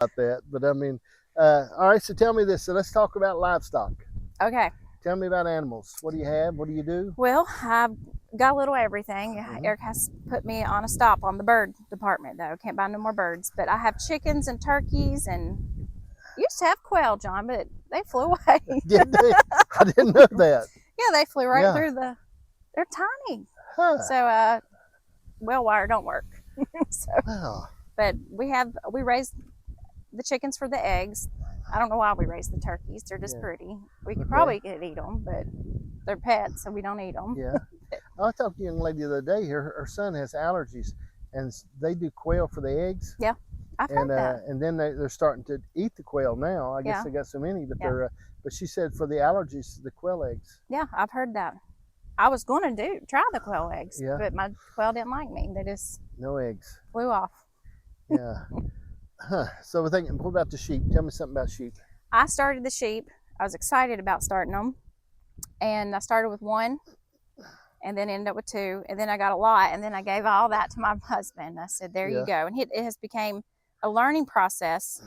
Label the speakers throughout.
Speaker 1: about that. But I mean, all right. So tell me this. So let's talk about livestock.
Speaker 2: Okay.
Speaker 1: Tell me about animals. What do you have? What do you do?
Speaker 2: Well, I've got a little everything. Eric has put me on a stop on the bird department, though. Can't buy no more birds. But I have chickens and turkeys, and used to have quail, John, but they flew away.
Speaker 1: Did they? I didn't know that.
Speaker 2: Yeah, they flew right through the. They're tiny.
Speaker 1: Huh.
Speaker 2: So, well wire don't work. So,
Speaker 1: Wow.
Speaker 2: but we raised the chickens for the eggs. I don't know why we raise the turkeys. They're just pretty. We could probably eat them, but they're pets, so we don't eat them.
Speaker 1: Yeah. I talked to a young lady the other day. Her son has allergies, and they do quail for the eggs.
Speaker 2: Yeah, I've heard that.
Speaker 1: And then they're starting to eat the quail now. I guess they got so many, but they're. But she said for the allergies, the quail eggs.
Speaker 2: Yeah, I've heard that. I was going to try the quail eggs, but my quail didn't like me. They just
Speaker 1: no eggs.
Speaker 2: Flew off.
Speaker 1: Yeah. Huh. So we're thinking, what about the sheep? Tell me something about sheep.
Speaker 2: I started the sheep. I was excited about starting them. And I started with one and then ended up with two. And then I got a lot. And then I gave all that to my husband. I said, there you go. And it has become a learning process.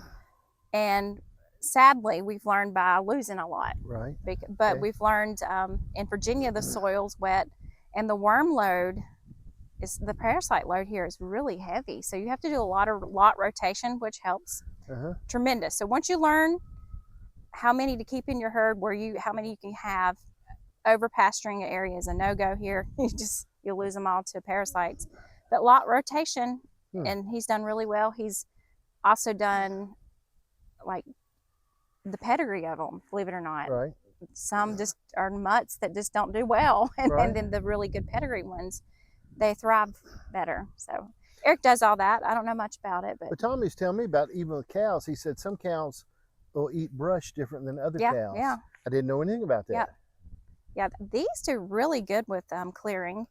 Speaker 2: And sadly, we've learned by losing a lot.
Speaker 1: Right.
Speaker 2: But we've learned in Virginia, the soil's wet and the worm load the parasite load here is really heavy. So you have to do a lot rotation, which helps tremendous. So once you learn how many to keep in your herd, how many you can have, over pasturing areas a no-go here. You'll lose them all to parasites. But lot rotation, and he's done really well. He's also done like the pedigree of them, believe it or not.
Speaker 1: Right.
Speaker 2: Some just are mutts that just don't do well, and then the really good pedigree ones, they thrive better. So Eric does all that. I don't know much about it, but
Speaker 1: Tommy's telling me about even with cows. He said some cows will eat brush different than other cows.
Speaker 2: Yeah.
Speaker 1: I didn't know anything about that.
Speaker 2: Yeah. These do really good with clearing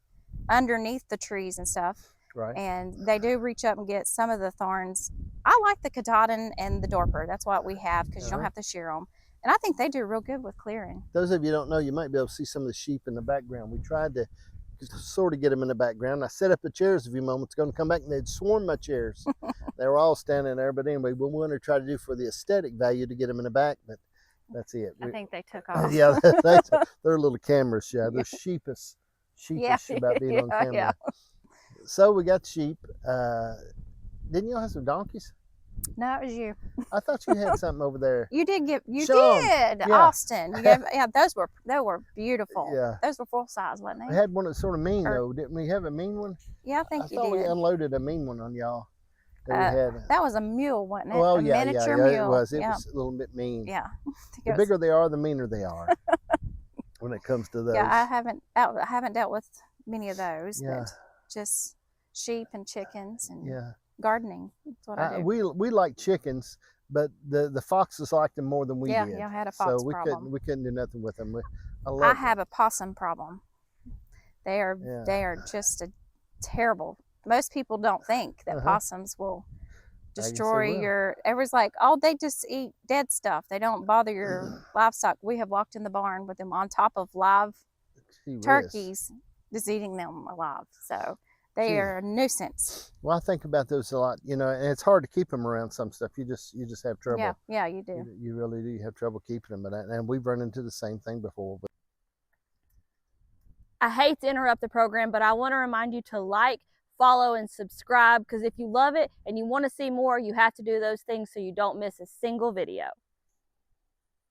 Speaker 2: underneath the trees and stuff.
Speaker 1: Right.
Speaker 2: And they do reach up and get some of the thorns. I like the Katahdin and the Dorper. That's what we have because you don't have to shear them. And I think they do real good with clearing.
Speaker 1: Those of you who don't know, you might be able to see some of the sheep in the background. We tried to sort of get them in the background. I set up the chairs a few moments ago and come back and they'd swarm my chairs. They were all standing there. But anyway, we want to try to do for the aesthetic value to get them in the back, but that's it.
Speaker 2: I think they took off.
Speaker 1: Yeah, they're little cameras. Yeah, they're sheepish about being on camera.
Speaker 2: Yeah.
Speaker 1: So we got sheep. Didn't you have some donkeys?
Speaker 2: No, it was you.
Speaker 1: I thought you had something over there.
Speaker 2: You did.
Speaker 1: Yeah.
Speaker 2: Austin. You gave, those were beautiful.
Speaker 1: Yeah.
Speaker 2: Those were full size, wasn't they?
Speaker 1: We had one that's sort of mean though, didn't we? Have a mean one?
Speaker 2: Yeah, I think you
Speaker 1: thought
Speaker 2: did.
Speaker 1: we unloaded a mean one on y'all. That
Speaker 2: was a mule, wasn't it?
Speaker 1: Well,
Speaker 2: a miniature mule.
Speaker 1: It was. It was a little bit mean.
Speaker 2: Yeah.
Speaker 1: The bigger they are, the meaner they are. When it comes to those.
Speaker 2: Yeah, I haven't dealt with many of those, but just sheep and chickens and gardening. That's what I do.
Speaker 1: We like chickens, but the foxes liked them more than we did.
Speaker 2: Yeah, I had a fox problem.
Speaker 1: So we couldn't do nothing with them.
Speaker 2: I have a possum problem. They are just a terrible. Most people don't think that possums will destroy everyone's like, oh, they just eat dead stuff. They don't bother your livestock. We have walked in the barn with them on top of live turkeys, just eating them alive. So they are a nuisance.
Speaker 1: Well, I think about those a lot, and it's hard to keep them around some stuff. You just have trouble.
Speaker 2: Yeah, you do.
Speaker 1: You really do have trouble keeping them, and we've run into the same thing before.
Speaker 3: I hate to interrupt the program, but I want to remind you to like, follow, and subscribe, because if you love it and you want to see more, you have to do those things so you don't miss a single video.